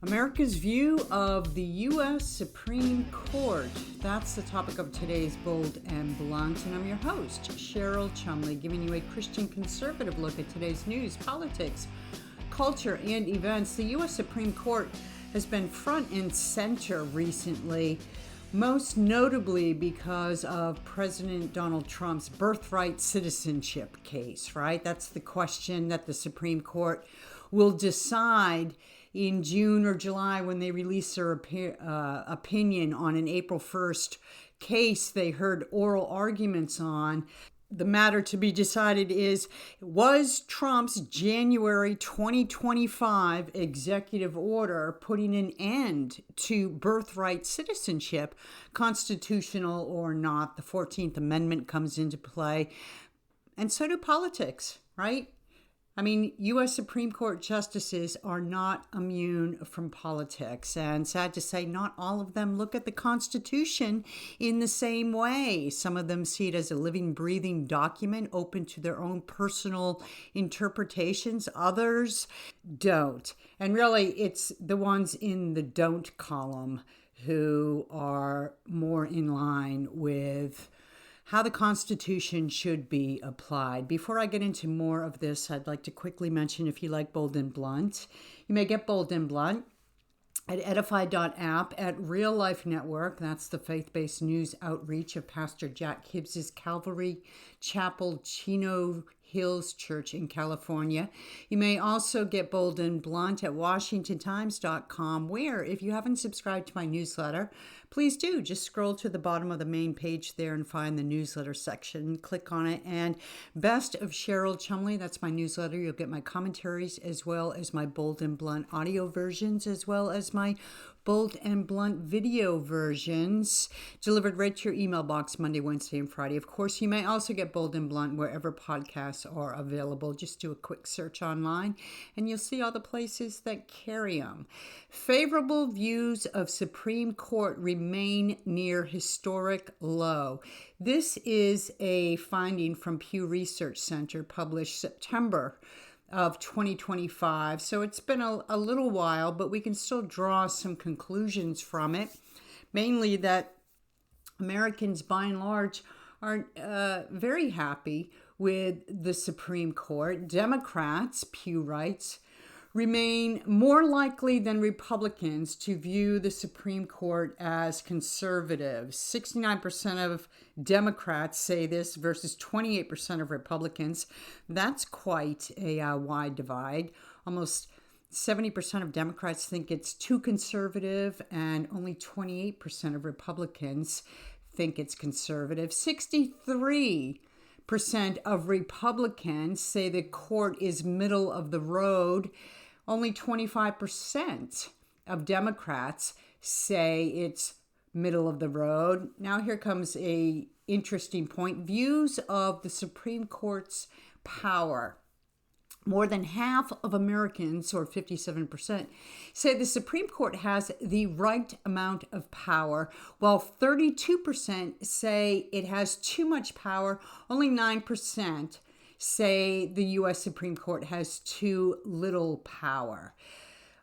America's view of the U.S. Supreme Court. That's the topic of today's Bold and Blunt, and I'm your host, Cheryl Chumley, giving you a Christian conservative look at today's news, politics, culture, and events. The U.S. Supreme Court has been front and center recently, most notably because of President Donald Trump's birthright citizenship case, right? That's the question that the Supreme Court will decide in June or July when they release their opinion on an April 1st case they heard oral arguments on. The matter to be decided is, was Trump's January 2025 executive order putting an end to birthright citizenship constitutional or not? The 14th Amendment comes into play, and so do politics, right? I mean, U.S. Supreme Court justices are not immune from politics, and sad to say, not all of them look at the Constitution in the same way. Some of them see it as a living, breathing document open to their own personal interpretations. Others don't. And really, it's the ones in the don't column who are more in line with how the Constitution should be applied. Before I get into more of this, I'd like to quickly mention, if you like Bold and Blunt, you may get Bold and Blunt at edify.app, at Real Life Network. That's the faith-based news outreach of Pastor Jack Hibbs's Calvary Chapel, Chino Hills Church in California. You may also get Bold and Blunt at WashingtonTimes.com, where, if you haven't subscribed to my newsletter, please do. Just scroll to the bottom of the main page there and find the newsletter section. Click on it. And Best of Cheryl Chumley, that's my newsletter. You'll get my commentaries as well as my Bold and Blunt audio versions, as well as my Bold and Blunt video versions delivered right to your email box Monday, Wednesday, and Friday. Of course, you may also get Bold and Blunt wherever podcasts are available. Just do a quick search online and you'll see all the places that carry them. Favorable views of Supreme Court remain near historic low. This is a finding from Pew Research Center published September of 2025. So it's been a little while, but we can still draw some conclusions from it. Mainly that Americans, by and large, are very happy with the Supreme Court. Democrats, Pew writes, remain more likely than Republicans to view the Supreme Court as conservative. 69% of Democrats say this versus 28% of Republicans. That's quite a wide divide. Almost 70% of Democrats think it's too conservative, and only 28% of Republicans think it's conservative. 63% of Republicans say the court is middle of the road. Only 25% of Democrats say it's middle of the road. Now here comes a interesting point. Views of the Supreme Court's power. More than half of Americans, or 57%, say the Supreme Court has the right amount of power, while 32% say it has too much power. Only 9% say the U.S. Supreme Court has too little power.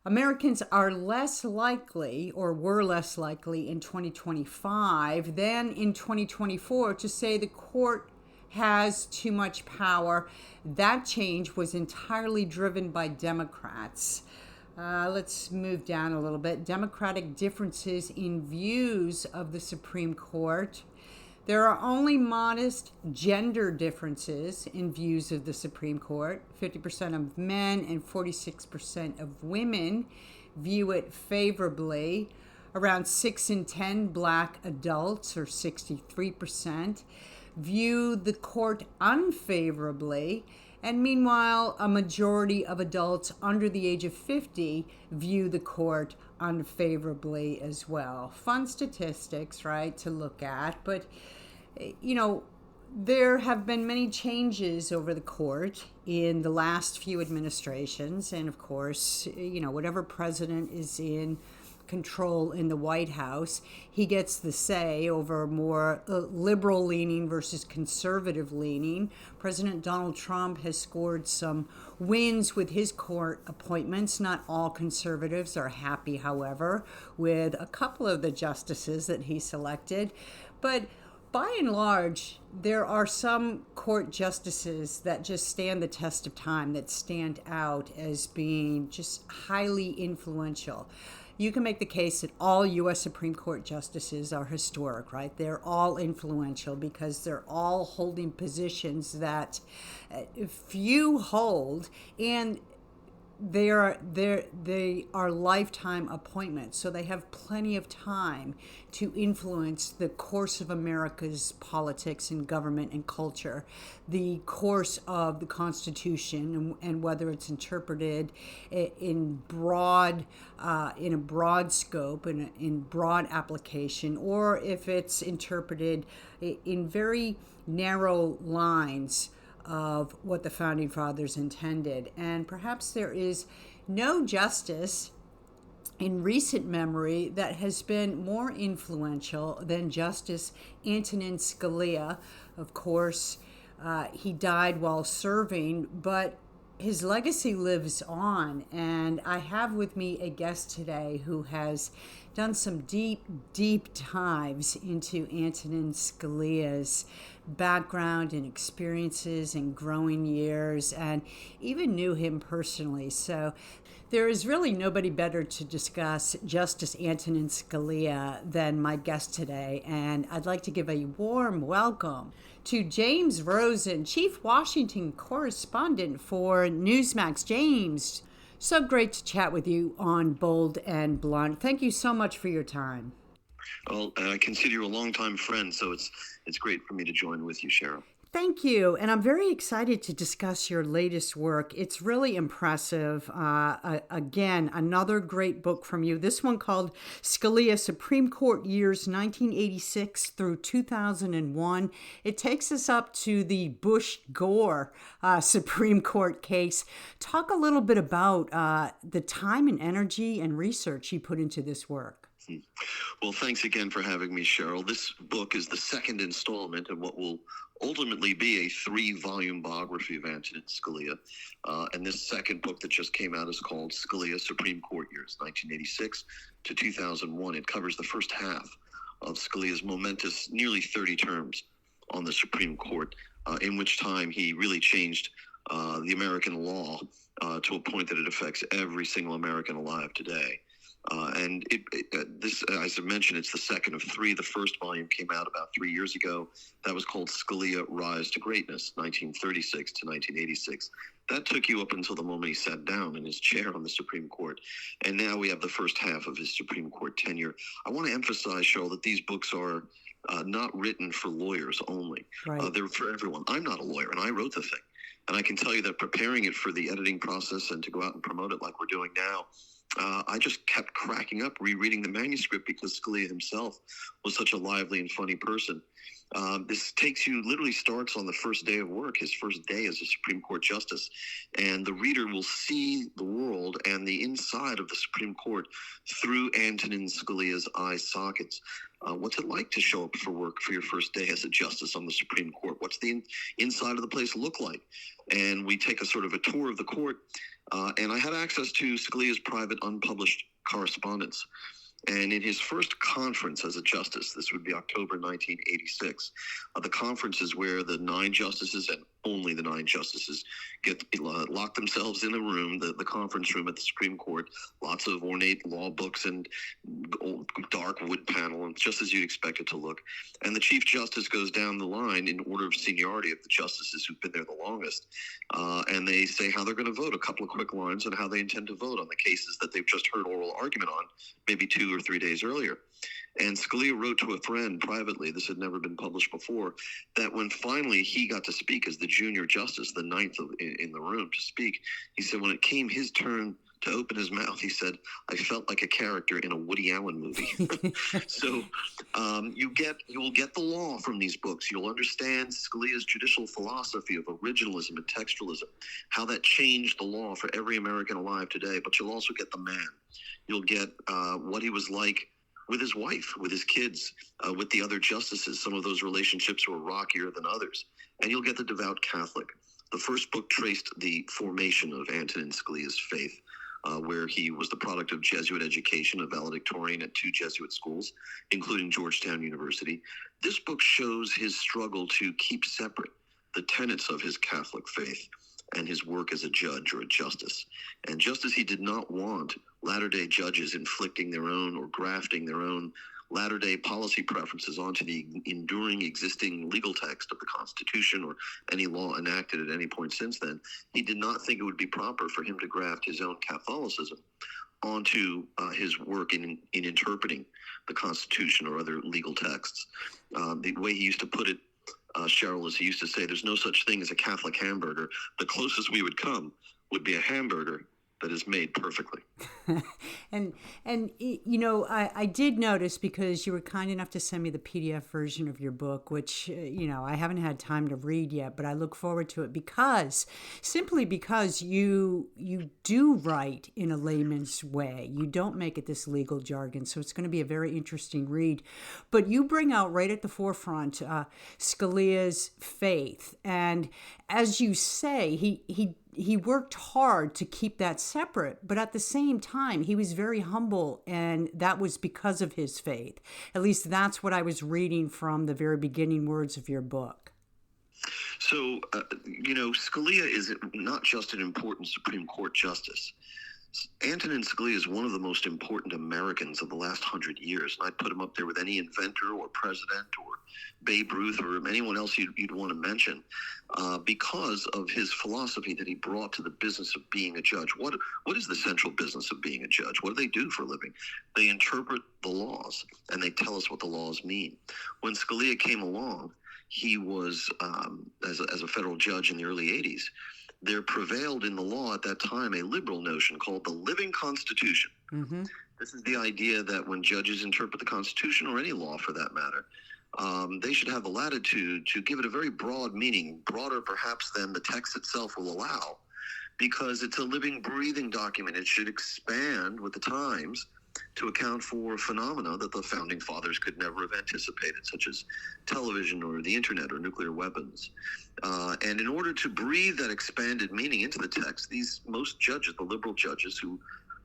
Americans are less likely, or were less likely in 2025 than in 2024, to say the court has too much power. That change was entirely driven by Democrats. Let's move down a little bit. Democratic differences in views of the Supreme Court. There are only modest gender differences in views of the Supreme Court. 50% of men and 46% of women view it favorably. Around 6 in 10 Black adults, or 63%, view the court unfavorably. And meanwhile, a majority of adults under the age of 50 view the court unfavorably as well. Fun statistics, right, to look at. But, you know, there have been many changes over the court in the last few administrations. And of course, you know, whatever president is in control in the White House. He gets the say over more liberal leaning versus conservative leaning. President Donald Trump has scored some wins with his court appointments. Not all conservatives are happy, however, with a couple of the justices that he selected. But by and large, there are some court justices that just stand the test of time, that stand out as being just highly influential. You can make the case that all U.S. Supreme Court justices are historic, right? They're all influential because they're all holding positions that few hold, and they are lifetime appointments, so they have plenty of time to influence the course of America's politics and government and culture, the course of the Constitution, and whether it's interpreted in a broad scope and in broad application, or if it's interpreted in very narrow lines of what the Founding Fathers intended. And perhaps there is no justice in recent memory that has been more influential than Justice Antonin Scalia. Of course, he died while serving, but his legacy lives on. And I have with me a guest today who has done some deep dives into Antonin Scalia's background and experiences and growing years, and even knew him personally. So there is really nobody better to discuss Justice Antonin Scalia than my guest today, and I'd like to give a warm welcome to James Rosen, Chief Washington Correspondent for Newsmax. James, so great to chat with you on Bold and Blunt. Thank you so much for your time. Well, I consider you a longtime friend, so it's great for me to join with you, Cheryl. Thank you. And I'm very excited to discuss your latest work. It's really impressive. Again, another great book from you. This one called Scalia, Supreme Court Years 1986 through 2001. It takes us up to the Bush-Gore Supreme Court case. Talk a little bit about the time and energy and research you put into this work. Well, thanks again for having me, Cheryl. This book is the second installment in what will ultimately be a 3-volume biography of Antonin Scalia. And this second book that just came out is called Scalia, Supreme Court Years, 1986 to 2001. It covers the first half of Scalia's momentous nearly 30 terms on the Supreme Court, in which time he really changed the American law to a point that it affects every single American alive today. And this, as I mentioned, it's the second of 3. The first volume came out about 3 years ago. That was called Scalia, Rise to Greatness, 1936 to 1986. That took you up until the moment he sat down in his chair on the Supreme Court. And now we have the first half of his Supreme Court tenure. I want to emphasize, Cheryl, that these books are not written for lawyers only. Right. They're for everyone. I'm not a lawyer, and I wrote the thing. And I can tell you that preparing it for the editing process and to go out and promote it like we're doing now, I just kept cracking up rereading the manuscript because Scalia himself was such a lively and funny person. This literally starts on the first day of work, his first day as a Supreme Court justice. And the reader will see the world and the inside of the Supreme Court through Antonin Scalia's eye sockets. What's it like to show up for work for your first day as a justice on the Supreme Court? What's the inside of the place look like? And we take a sort of a tour of the court. And I had access to Scalia's private unpublished correspondence. And in his first conference as a justice, this would be October 1986, the conference is where the 9 justices and only the 9 justices get lock themselves in a room, the conference room at the Supreme Court, lots of ornate law books and old, dark wood panel, and just as you'd expect it to look. And the Chief Justice goes down the line in order of seniority of the justices who've been there the longest. And they say how they're going to vote, a couple of quick lines on how they intend to vote on the cases that they've just heard oral argument on, maybe 2 or 3 days earlier. And Scalia wrote to a friend privately, this had never been published before, that when finally he got to speak as the junior justice, the 9th in the room to speak, he said when it came his turn to open his mouth, he said, "I felt like a character in a Woody Allen movie." So you will get the law from these books. You'll understand Scalia's judicial philosophy of originalism and textualism, how that changed the law for every American alive today. But you'll also get the man. You'll get what he was like with his wife, with his kids, with the other justices. Some of those relationships were rockier than others. And you'll get the devout Catholic. The first book traced the formation of Antonin Scalia's faith, where he was the product of Jesuit education, a valedictorian at 2 Jesuit schools, including Georgetown University. This book shows his struggle to keep separate the tenets of his Catholic faith and his work as a judge or a justice. And just as he did not want latter-day judges inflicting their own or grafting their own latter-day policy preferences onto the enduring existing legal text of the Constitution or any law enacted at any point since then, he did not think it would be proper for him to graft his own Catholicism onto his work in interpreting the Constitution or other legal texts. The way he used to put it, Cheryl, is he used to say, there's no such thing as a Catholic hamburger. The closest we would come would be a hamburger that is made perfectly. and you know, I did notice, because you were kind enough to send me the PDF version of your book, which, you know, I haven't had time to read yet, but I look forward to it simply because you do write in a layman's way. You don't make it this legal jargon, so it's going to be a very interesting read. But you bring out right at the forefront Scalia's faith, and as you say, he worked hard to keep that separate, but at the same time, he was very humble, and that was because of his faith. At least that's what I was reading from the very beginning words of your book. So, you know, Scalia is not just an important Supreme Court justice. Antonin Scalia is one of the most important Americans of the last 100 years. And I'd put him up there with any inventor or president or Babe Ruth or anyone else you'd want to mention, because of his philosophy that he brought to the business of being a judge. What is the central business of being a judge? What do they do for a living? They interpret the laws, and they tell us what the laws mean. When Scalia came along, he was, as a federal judge in the early 80s, there prevailed in the law at that time a liberal notion called the living Constitution. Mm-hmm. This is the idea that when judges interpret the Constitution, or any law for that matter, they should have the latitude to give it a very broad meaning, broader perhaps than the text itself will allow, because it's a living, breathing document. It should expand with the times to account for phenomena that the founding fathers could never have anticipated, such as television or the internet or nuclear weapons. And in order to breathe that expanded meaning into the text, most judges, the liberal judges who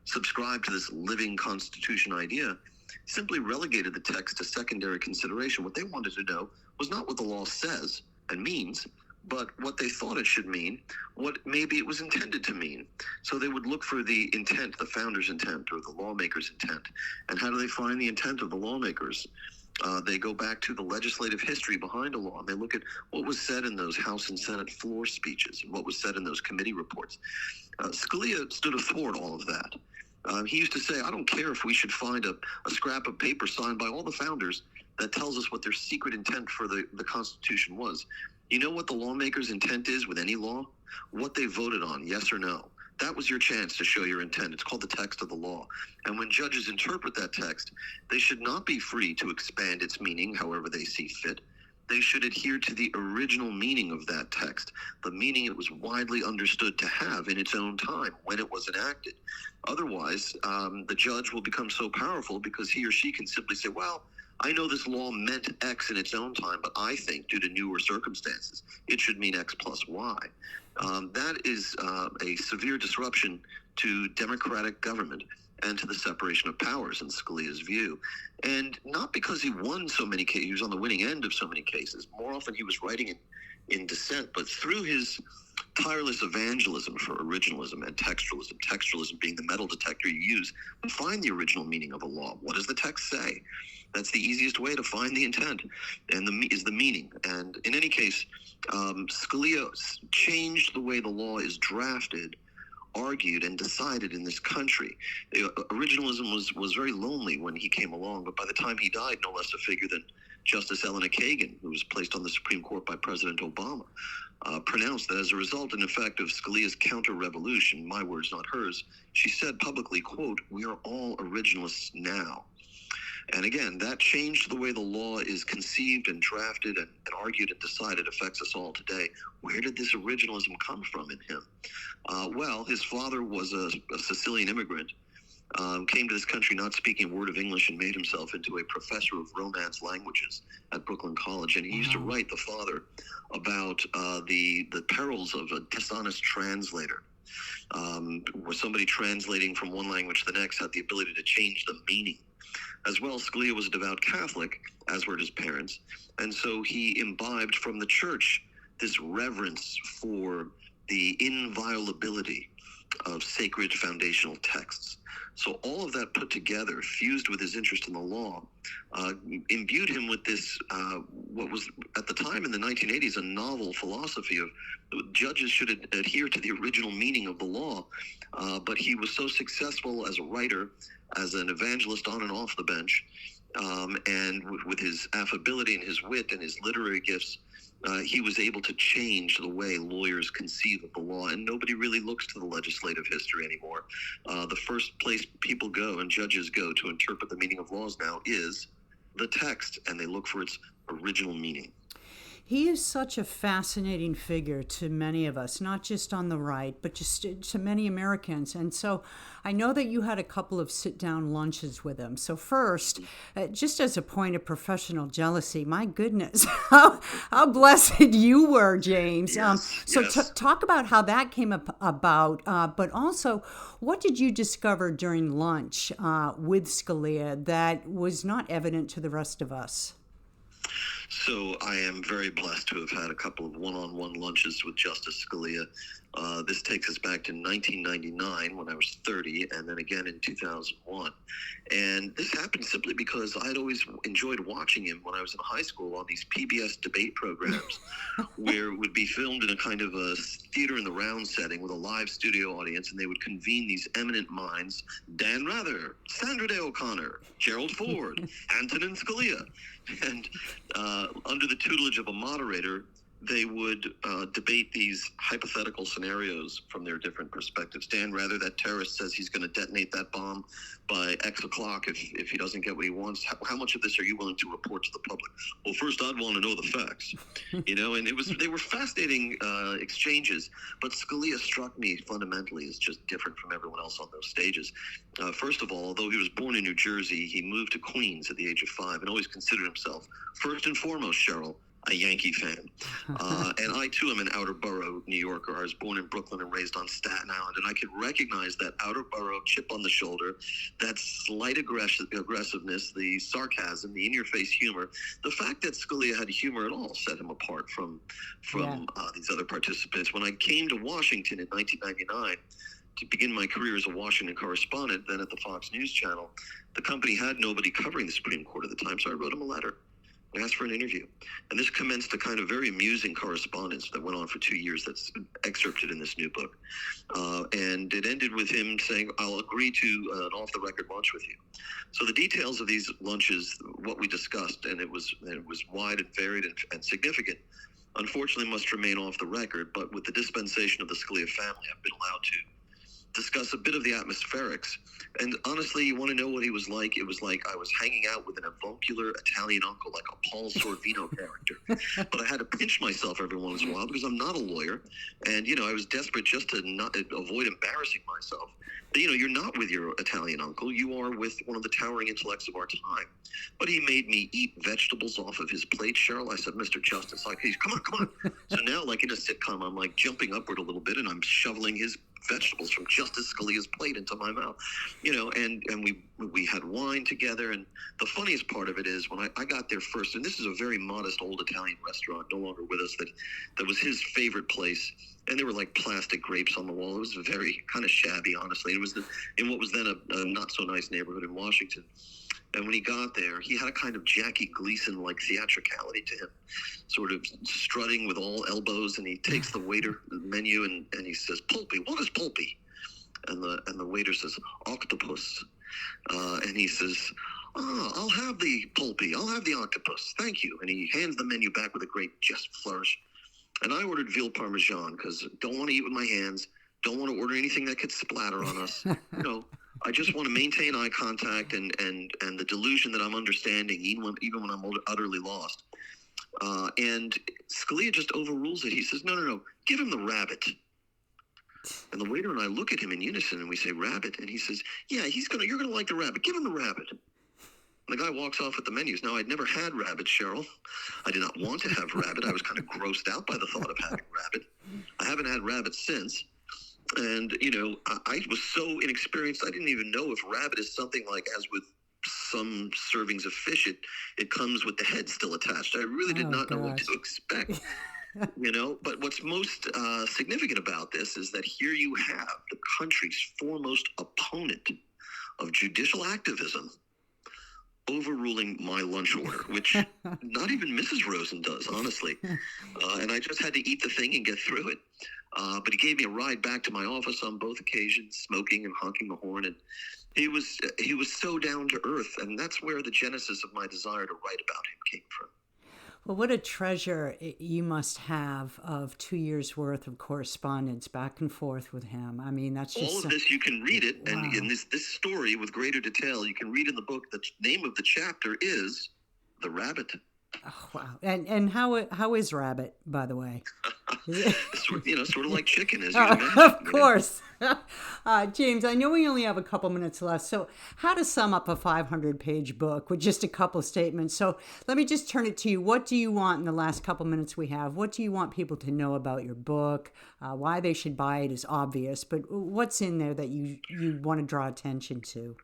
subscribe to this living Constitution idea, simply relegated the text to secondary consideration. What they wanted to know was not what the law says and means, but what they thought it should mean, what maybe it was intended to mean. So they would look for the intent, the founder's intent or the lawmaker's intent. And how do they find the intent of the lawmakers? They go back to the legislative history behind a law, and they look at what was said in those House and Senate floor speeches and what was said in those committee reports. Scalia stood athwart all of that. He used to say, I don't care if we should find a scrap of paper signed by all the founders that tells us what their secret intent for the Constitution was. You know what the lawmaker's intent is with any law? What they voted on, yes or no. That was your chance to show your intent. It's called the text of the law. And when judges interpret that text, they should not be free to expand its meaning however they see fit. They should adhere to the original meaning of that text, the meaning it was widely understood to have in its own time when it was enacted. Otherwise, the judge will become so powerful because he or she can simply say, well, I know this law meant X in its own time, but I think due to newer circumstances, it should mean X plus Y. That is a severe disruption to democratic government and to the separation of powers in Scalia's view. And not because he won so many cases, he was on the winning end of so many cases. More often he was writing in dissent, but through his tireless evangelism for originalism and textualism being the metal detector you use to find the original meaning of a law. What does the text say? That's the easiest way to find the intent, and is the meaning. And in any case, Scalia changed the way the law is drafted argued and decided in this country. Originalism was very lonely when he came along, but by the time he died, no less a figure than Justice Elena Kagan, who was placed on the Supreme Court by President Obama, pronounced that as a result, in effect, of Scalia's counter-revolution, my words, not hers, she said publicly, quote, "We are all originalists now." And again, that changed the way the law is conceived and drafted and argued and decided affects us all today. Where did this originalism come from in him? Well, his father was a Sicilian immigrant, came to this country not speaking a word of English and made himself into a professor of Romance languages at Brooklyn College. And he used to write, the father, about the perils of a dishonest translator. Where somebody translating from one language to the next had the ability to change the meaning. As well, Scalia was a devout Catholic, as were his parents, and so he imbibed from the church this reverence for the inviolability of sacred foundational texts. So all of that put together, fused with his interest in the law, imbued him with this, what was at the time in the 1980s, a novel philosophy of judges should adhere to the original meaning of the law. But he was so successful as a writer, as an evangelist on and off the bench, and with his affability and his wit and his literary gifts, he was able to change the way lawyers conceive of the law, and nobody really looks to the legislative history anymore. The first place people go and judges go to interpret the meaning of laws now is the text, and they look for its original meaning. He is such a fascinating figure to many of us, not just on the right, but just to many Americans. And so I know that you had a couple of sit-down lunches with him. So first, just as a point of professional jealousy, my goodness, how blessed you were, James. Yes, Talk about how that came about, but also what did you discover during lunch with Scalia that was not evident to the rest of us? So I am very blessed to have had a couple of one-on-one lunches with Justice Scalia. This takes us back to 1999 when I was 30, and then again in 2001. And this happened simply because I had always enjoyed watching him when I was in high school on these PBS debate programs where it would be filmed in a kind of a theater in the round setting with a live studio audience, and they would convene these eminent minds, Dan Rather, Sandra Day O'Connor, Gerald Ford, Antonin Scalia. And under the tutelage of a moderator, they would debate these hypothetical scenarios from their different perspectives. Dan Rather, that terrorist, says he's going to detonate that bomb by X o'clock if he doesn't get what he wants. How much of this are you willing to report to the public? Well, first, I'd want to know the facts. And they were fascinating exchanges. But Scalia struck me fundamentally as just different from everyone else on those stages. First of all, although he was born in New Jersey, he moved to Queens at the age of 5 and always considered himself, first and foremost, Cheryl, a Yankee fan. And I, too, am an outer borough New Yorker. I was born in Brooklyn and raised on Staten Island, and I could recognize that outer borough chip on the shoulder, that slight aggressiveness, the sarcasm, the in-your-face humor. The fact that Scalia had humor at all set him apart from these other participants. When I came to Washington in 1999, to begin my career as a Washington correspondent, then at the Fox News Channel, the company had nobody covering the Supreme Court at the time, so I wrote him a letter. I asked for an interview. And this commenced a kind of very amusing correspondence that went on for 2 years that's excerpted in this new book. And it ended with him saying, I'll agree to an off-the-record lunch with you. So the details of these lunches, what we discussed, and it was wide and varied and significant, unfortunately must remain off the record. But with the dispensation of the Scalia family, I've been allowed to discuss a bit of the atmospherics. And honestly, you want to know what he was like? It was like I was hanging out with an avuncular Italian uncle, like a Paul Sorvino character. But I had to pinch myself every once in a while because I'm not a lawyer. And, I was desperate just to not avoid embarrassing myself. But, you're not with your Italian uncle. You are with one of the towering intellects of our time. But he made me eat vegetables off of his plate, Cheryl. I said, Mr. Justice, come on. So now, like in a sitcom, I'm like jumping upward a little bit and I'm shoveling his vegetables from Justice Scalia's plate into my mouth, and we had wine together. And the funniest part of it is when I got there first, and this is a very modest old Italian restaurant, no longer with us, that was his favorite place. And there were like plastic grapes on the wall. It was very kind of shabby, honestly. It was in what was then a not so nice neighborhood in Washington. And when he got there, he had a kind of Jackie Gleason-like theatricality to him, sort of strutting with all elbows. And he takes the waiter menu and he says, "Pulpy, what is pulpy?" And the waiter says, octopus. And he says, I'll have the pulpy. I'll have the octopus. Thank you. And he hands the menu back with a great just flourish. And I ordered veal parmesan because don't want to eat with my hands. Don't want to order anything that could splatter on us. I just want to maintain eye contact and the delusion that I'm understanding, even when I'm utterly lost. And Scalia just overrules it. He says, no, give him the rabbit. And the waiter and I look at him in unison and we say, rabbit. And he says, yeah, you're going to like the rabbit. Give him the rabbit. And the guy walks off with the menus. Now, I'd never had rabbit, Cheryl. I did not want to have rabbit. I was kind of grossed out by the thought of having rabbit. I haven't had rabbit since. And, I was so inexperienced, I didn't even know if rabbit is something like, as with some servings of fish, it comes with the head still attached. I really did not know what to expect. But what's most significant about this is that here you have the country's foremost opponent of judicial activism overruling my lunch order, which not even Mrs. Rosen does, honestly. And I just had to eat the thing and get through it. But he gave me a ride back to my office on both occasions, smoking and honking the horn. And he was so down to earth. And that's where the genesis of my desire to write about him came from. Well, what a treasure you must have of 2 years worth of correspondence back and forth with him. I mean, that's just... All of this, you can read it. Wow. And in this story with greater detail, you can read in the book, the name of the chapter is The Rabbit. Oh, wow. And how is rabbit, by the way? Sort of like chicken, as you mentioned. Of course. James, I know we only have a couple minutes left, so how to sum up a 500-page book with just a couple statements. So let me just turn it to you. What do you want in the last couple minutes we have? What do you want people to know about your book? Why they should buy it is obvious, but what's in there that you want to draw attention to?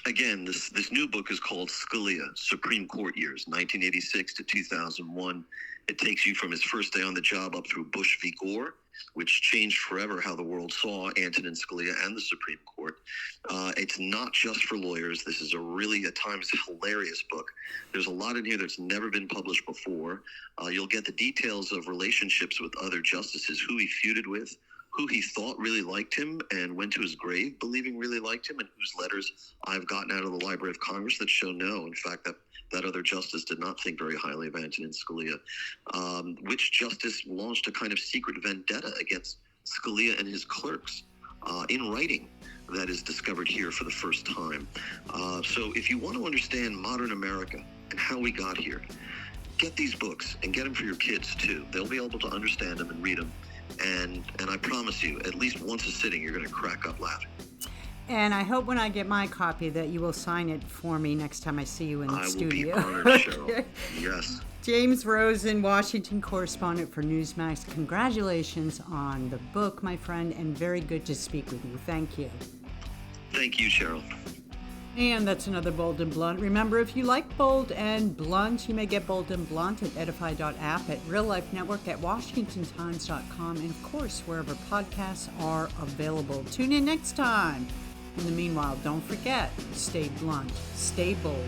Again, this new book is called Scalia, Supreme Court Years, 1986 to 2001. It takes you from his first day on the job up through Bush v. Gore, which changed forever how the world saw Antonin Scalia and the Supreme Court. It's not just for lawyers. This is a really, at times, hilarious book. There's a lot in here that's never been published before. You'll get the details of relationships with other justices, who he feuded with, who he thought really liked him and went to his grave believing really liked him, and whose letters I've gotten out of the Library of Congress that show no. In fact, that other justice did not think very highly of Antonin Scalia. Which justice launched a kind of secret vendetta against Scalia and his clerks in writing that is discovered here for the first time. So if you want to understand modern America and how we got here, get these books and get them for your kids too. They'll be able to understand them and read them. And I promise you, at least once a sitting, you're going to crack up laughing. And I hope when I get my copy that you will sign it for me next time I see you in the studio. I will be honored, Cheryl. Yes. James Rosen, Washington correspondent for Newsmax. Congratulations on the book, my friend, and very good to speak with you. Thank you. Thank you, Cheryl. And that's another Bold and Blunt. Remember, if you like Bold and Blunt, you may get Bold and Blunt at edify.app, at Real Life Network, at washingtontimes.com, and of course, wherever podcasts are available. Tune in next time. In the meanwhile, don't forget, stay blunt, stay bold.